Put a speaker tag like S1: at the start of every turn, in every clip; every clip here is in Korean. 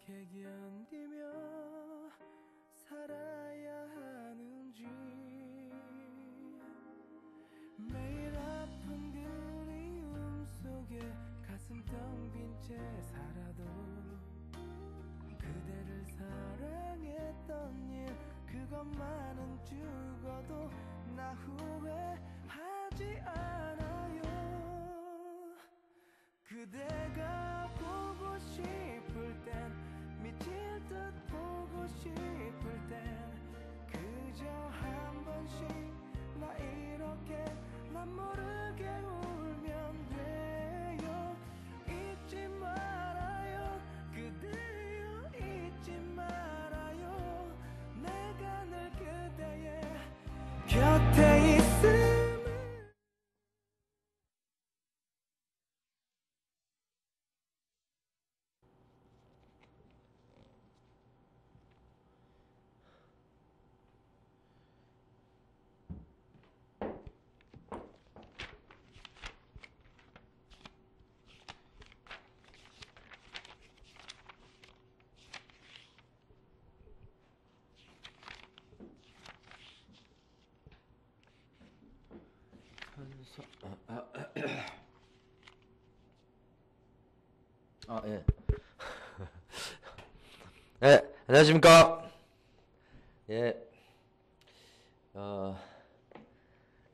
S1: 어떻게 견디며 살아야 하는지 매일 아픈 그리움 속에 가슴 텅 빈 채 살아도 그대를 사랑했던 일 그것만은 죽어도 나 후회하지 않아요. 그대가 보고 싶을 땐 미칠 듯 보고 싶을 땐 그저 한 번씩 나 이렇게 난 모르게 울면 돼요. 잊지 말아요 그대여 잊지 말아요 내가 늘 그대의 곁에 있음.
S2: 예. 네, 안녕하십니까. 예.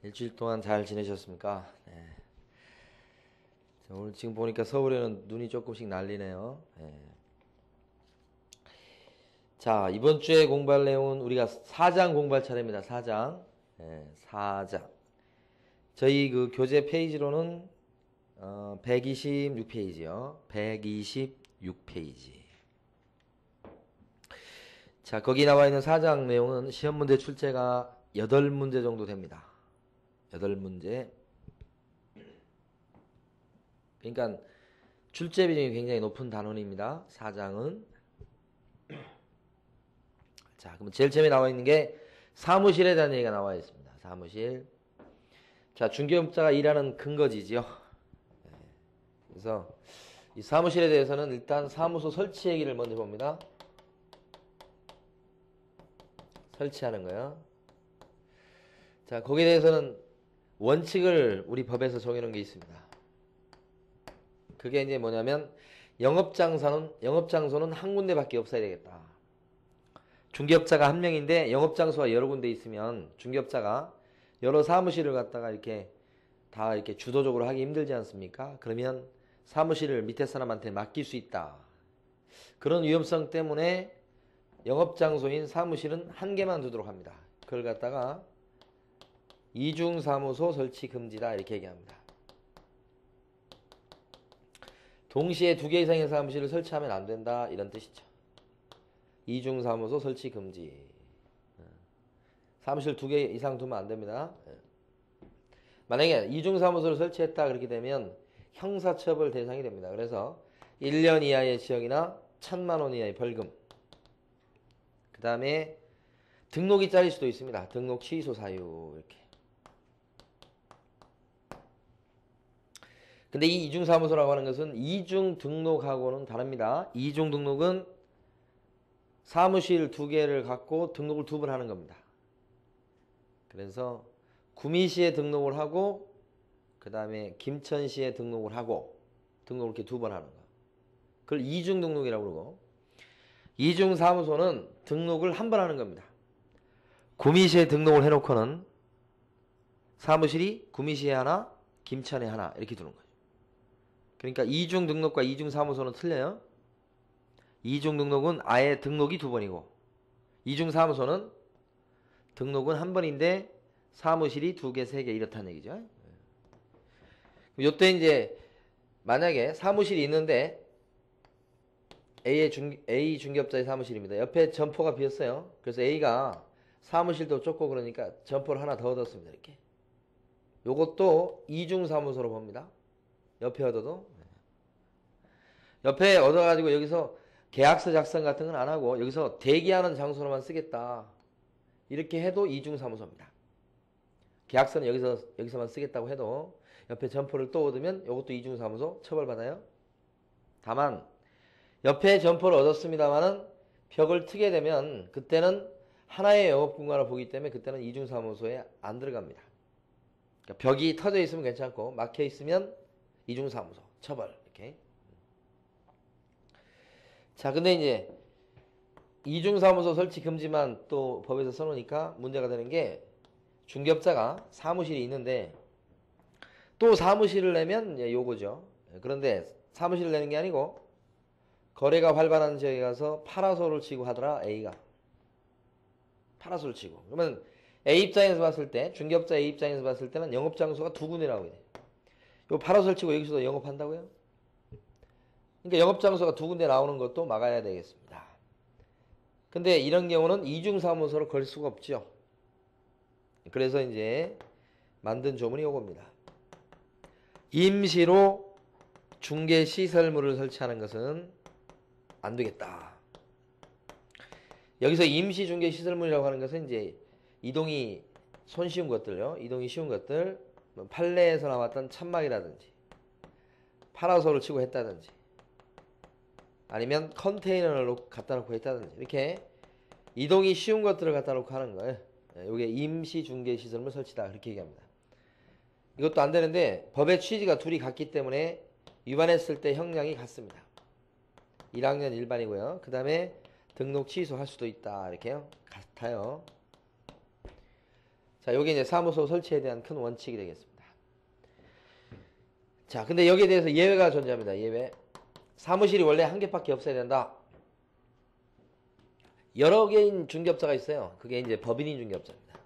S2: 일주일 동안 잘 지내셨습니까? 네. 자, 오늘 지금 보니까 서울에는 눈이 조금씩 날리네요. 예. 자, 이번 주에 공부할 내용은 우리가 4장 공부할 차례입니다. 4장. 예, 4장. 저희 그 교재 페이지로는 126페이지요. 126페이지. 자, 거기 나와 있는 4장 내용은 시험 문제 출제가 8문제 정도 됩니다. 8문제. 그러니까 출제 비중이 굉장히 높은 단원입니다. 4장은. 자, 그럼 제일 처음에 나와 있는 게 사무실에 대한 얘기가 나와 있습니다. 사무실. 자, 중개업자가 일하는 근거지지요. 그래서 이 사무실에 대해서는 일단 사무소 설치 얘기를 먼저 봅니다. 설치하는 거요. 자, 거기에 대해서는 원칙을 우리 법에서 정해놓은 게 있습니다. 그게 이제 뭐냐면 영업장소는 한 군데밖에 없어야 되겠다. 중개업자가 한 명인데 영업장소가 여러 군데 있으면 중개업자가 여러 사무실을 갖다가 이렇게 다 이렇게 주도적으로 하기 힘들지 않습니까? 그러면 사무실을 밑에 사람한테 맡길 수 있다. 그런 위험성 때문에 영업장소인 사무실은 한 개만 두도록 합니다. 그걸 갖다가 이중사무소 설치 금지다 이렇게 얘기합니다. 동시에 2개 이상의 사무실을 설치하면 안 된다 이런 뜻이죠. 이중사무소 설치 금지. 사무실 2개 이상 두면 안 됩니다. 만약에 이중사무소를 설치했다 그렇게 되면 형사처벌 대상이 됩니다. 그래서 1년 이하의 징역이나 1,000만 원 이하의 벌금. 그 다음에 등록이 잘릴 수도 있습니다. 등록 취소 사유 이렇게. 근데 이 이중사무소라고 하는 것은 이중 등록하고는 다릅니다. 이중 등록은 사무실 2개를 갖고 등록을 2번 하는 겁니다. 그래서 구미시에 등록을 하고 그 다음에 김천시에 등록을 하고 등록을 이렇게 2번 하는 거. 그걸 이중 등록이라고 그러고 이중사무소는 등록을 한 번 하는 겁니다. 구미시에 등록을 해놓고는 사무실이 구미시에 하나 김천에 하나 이렇게 두는 거죠. 그러니까 이중 등록과 이중 사무소는 틀려요. 이중 등록은 아예 등록이 2번이고 이중 사무소는 등록은 한 번인데 사무실이 2개, 3개 이렇다는 얘기죠. 요때 이제 만약에 사무실이 있는데 A 중개업자의 사무실입니다. 옆에 점포가 비었어요. 그래서 A가 사무실도 좁고 그러니까 점포를 하나 더 얻었습니다. 이렇게. 요것도 이중 사무소로 봅니다. 옆에 얻어도. 옆에 얻어가지고 여기서 계약서 작성 같은 건 안 하고 여기서 대기하는 장소로만 쓰겠다. 이렇게 해도 이중사무소입니다. 계약서는 여기서만 쓰겠다고 해도 옆에 점포를 또 얻으면 이것도 이중사무소 처벌받아요. 다만 옆에 점포를 얻었습니다만은 벽을 트게 되면 그때는 하나의 영업 공간을 보기 때문에 그때는 이중사무소에 안 들어갑니다. 그러니까 벽이 터져 있으면 괜찮고 막혀 있으면 이중사무소 처벌 이렇게. 자, 근데 이제 이중사무소 설치 금지만 또 법에서 써놓으니까 문제가 되는 게 중개업자가 사무실이 있는데 또 사무실을 내면 이제 요거죠. 그런데 사무실을 내는 게 아니고 거래가 활발한 지역에 가서 파라솔을 치고 하더라. A가 파라솔을 치고. 그러면 A 입장에서 봤을 때, 중개업자 A 입장에서 봤을 때는 영업장소가 두 군데라고 해요. 요 파라솔 치고 여기서도 영업한다고요? 그러니까 영업장소가 두 군데 나오는 것도 막아야 되겠습니다. 근데 이런 경우는 이중사무소로 걸 수가 없죠. 그래서 이제 만든 조문이 요겁니다. 임시로 중개시설물을 설치하는 것은 안 되겠다. 여기서 임시 중개시설물이라고 하는 것은 이제 이동이 손쉬운 것들요. 이동이 쉬운 것들, 판례에서 나왔던 천막이라든지 파라솔을 치고 했다든지 아니면 컨테이너를 갖다 놓고 했다든지 이렇게 이동이 쉬운 것들을 갖다 놓고 하는 거예요. 이게 임시 중개시설물 설치다 그렇게 얘기합니다. 이것도 안 되는데 법의 취지가 둘이 같기 때문에 위반했을 때 형량이 같습니다. 1학년 일반이고요. 그 다음에 등록 취소할 수도 있다 이렇게요. 같아요. 자, 요게 이제 사무소 설치에 대한 큰 원칙이 되겠습니다. 자, 근데 여기에 대해서 예외가 존재합니다. 예외. 사무실이 원래 한 개밖에 없어야 된다. 여러 개인 중개업자가 있어요. 그게 이제 법인인 중개업자입니다.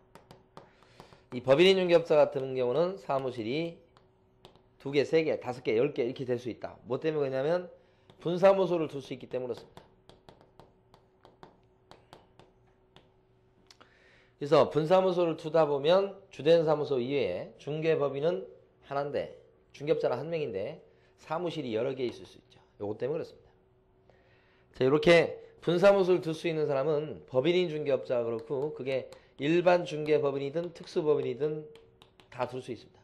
S2: 이 법인인 중개업자 같은 경우는 사무실이 2개, 3개, 5개, 10개 이렇게 될 수 있다. 뭐 때문에 그러냐면 분사무소를 둘 수 있기 때문에 그렇습니다. 그래서 분사무소를 두다 보면 주된 사무소 이외에 중개법인은 하나인데 중개업자는 한 명인데 사무실이 여러 개 있을 수 있죠. 요것 때문에 그렇습니다. 자, 이렇게 분사무소를 둘 수 있는 사람은 법인인 중개업자가 그렇고 그게 일반 중개법인이든 특수법인이든 다 둘 수 있습니다.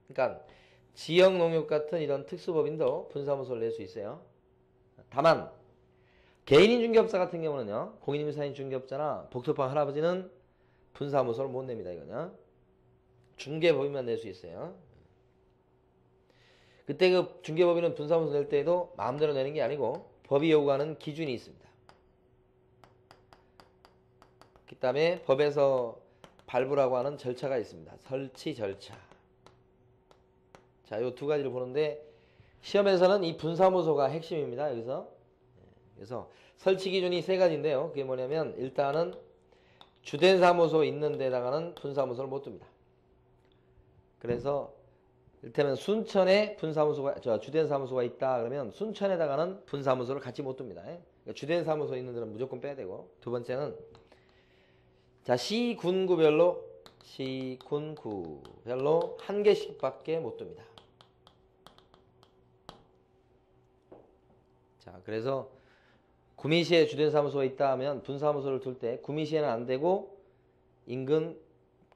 S2: 그러니까 지역농협 같은 이런 특수법인도 분사무소를 낼 수 있어요. 다만 개인인 중개업자 같은 경우는요. 공인임사인 중개업자나 복토방 할아버지는 분사무소를 못 냅니다. 이거냐. 중개법인만 낼 수 있어요. 그때 그 중개법인은 분사무소 낼 때에도 마음대로 내는 게 아니고 법이 요구하는 기준이 있습니다. 그 다음에 법에서 발부라고 하는 절차가 있습니다. 설치 절차. 자, 요 두 가지를 보는데 시험에서는 이 분사무소가 핵심입니다. 여기서. 그래서 설치 기준이 3가지인데요. 그게 뭐냐면 일단은 주된 사무소 있는 데다가는 분사무소를 못 둡니다. 그래서 이를테면 순천에 주된 사무소가 있다 그러면 순천에다가는 분사무소를 같이 못 둡니다. 그러니까 주된 사무소 있는 데는 무조건 빼야 되고 두 번째는 자, 시군구별로 한 개씩밖에 못 둡니다. 자, 그래서 구미시에 주된 사무소가 있다 하면 분사무소를 둘 때 구미시에는 안 되고 인근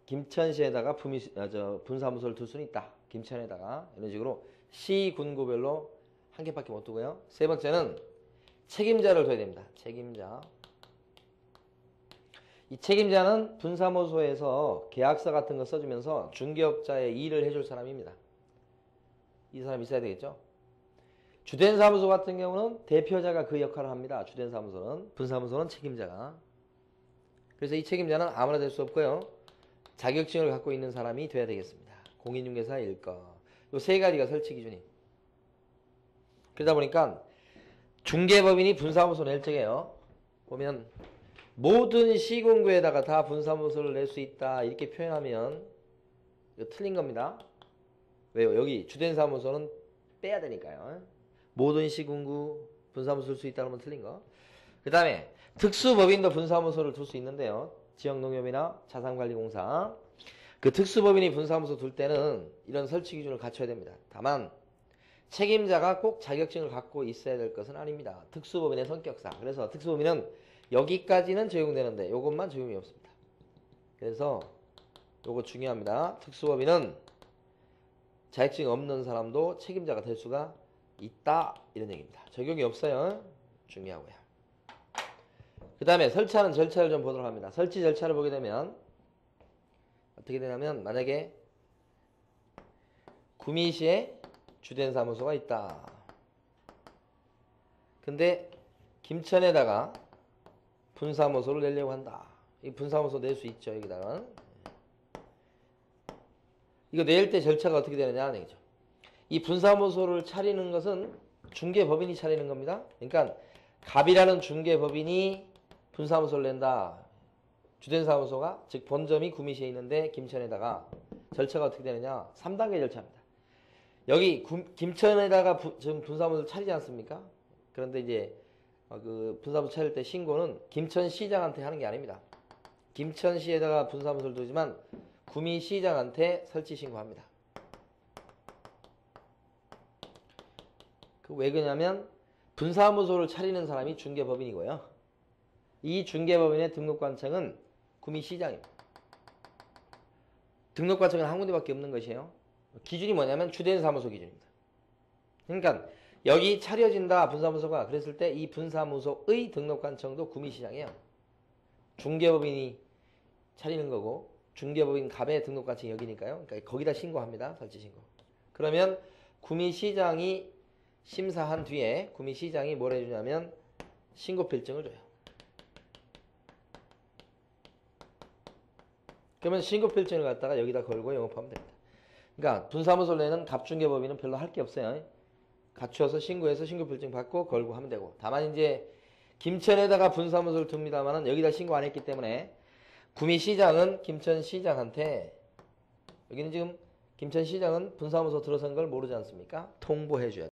S2: 김천시에다가 분사무소를 둘 수는 있다. 김천에다가 이런 식으로 시군구별로 한 개밖에 못 두고요. 세 번째는 책임자를 둬야 됩니다. 책임자. 이 책임자는 분사무소에서 계약서 같은 거 써주면서 중개업자의 일을 해줄 사람입니다. 이 사람이 있어야 되겠죠. 주된 사무소 같은 경우는 대표자가 그 역할을 합니다. 주된 사무소는. 분사무소는 책임자가. 그래서 이 책임자는 아무나 될 수 없고요. 자격증을 갖고 있는 사람이 돼야 되겠습니다. 공인중개사 일거. 요 3가지가 설치 기준이. 그러다 보니까 중개법인이 분사무소 낼 적에요. 보면 모든 시군구에다가 다 분사무소를 낼 수 있다 이렇게 표현하면 이거 틀린 겁니다. 왜요? 여기 주된 사무소는 빼야 되니까요. 모든 시군구 분사무소를 쓸 수 있다는 건 틀린 거. 그 다음에 특수법인도 분사무소를 둘 수 있는데요. 지역농협이나 자산관리공사. 그 특수법인이 분사무소 둘 때는 이런 설치 기준을 갖춰야 됩니다. 다만 책임자가 꼭 자격증을 갖고 있어야 될 것은 아닙니다. 특수법인의 성격상. 그래서 특수법인은 여기까지는 적용되는데 요것만 적용이 없습니다. 그래서 요거 중요합니다. 특수법인은 자격증이 없는 사람도 책임자가 될 수가 있다 이런 얘기입니다. 적용이 없어요. 중요하고요. 그 다음에 설치하는 절차를 좀 보도록 합니다. 설치 절차를 보게 되면 어떻게 되냐면 만약에 구미시에 주된 사무소가 있다. 근데 김천에다가 분사무소를 내려고 한다. 이 분사무소 낼 수 있죠. 여기다가. 이거 낼 때 절차가 어떻게 되느냐 얘기죠. 이 분사무소를 차리는 것은 중개법인이 차리는 겁니다. 그러니까 갑이라는 중개법인이 분사무소를 낸다. 주된 사무소가 즉 본점이 구미시에 있는데 김천에다가 절차가 어떻게 되느냐 3단계 절차입니다. 여기 김천에다가 지금 분사무소를 차리지 않습니까? 그런데 이제 그 분사무소 차릴 때 신고는 김천시장한테 하는 게 아닙니다. 김천시에다가 분사무소를 두지만 구미시장한테 설치 신고합니다. 왜 그러냐면 분사무소를 차리는 사람이 중개법인이고요. 이 중개법인의 등록관청은 구미시장입니다. 등록관청은 한 군데밖에 없는 것이에요. 기준이 뭐냐면 주된 사무소 기준입니다. 그러니까 여기 차려진다 분사무소가 그랬을 때 이 분사무소의 등록관청도 구미시장이에요. 중개법인이 차리는 거고 중개법인 갑의 등록관청이 여기니까요. 그러니까 거기다 신고합니다. 설치 신고. 그러면 구미시장이 심사한 뒤에 구미시장이 뭘 해주냐면 신고필증을 줘요. 그러면 신고필증을 갖다가 여기다 걸고 영업하면 됩니다. 그러니까 분사무소 내는 갑중개법인은 별로 할 게 없어요. 갖추어서 신고해서 신고필증 받고 걸고 하면 되고 다만 이제 김천에다가 분사무소를 둡니다만은 여기다 신고 안 했기 때문에 구미시장은 김천시장한테 여기는 지금 김천시장은 분사무소 들어선 걸 모르지 않습니까? 통보해 줘야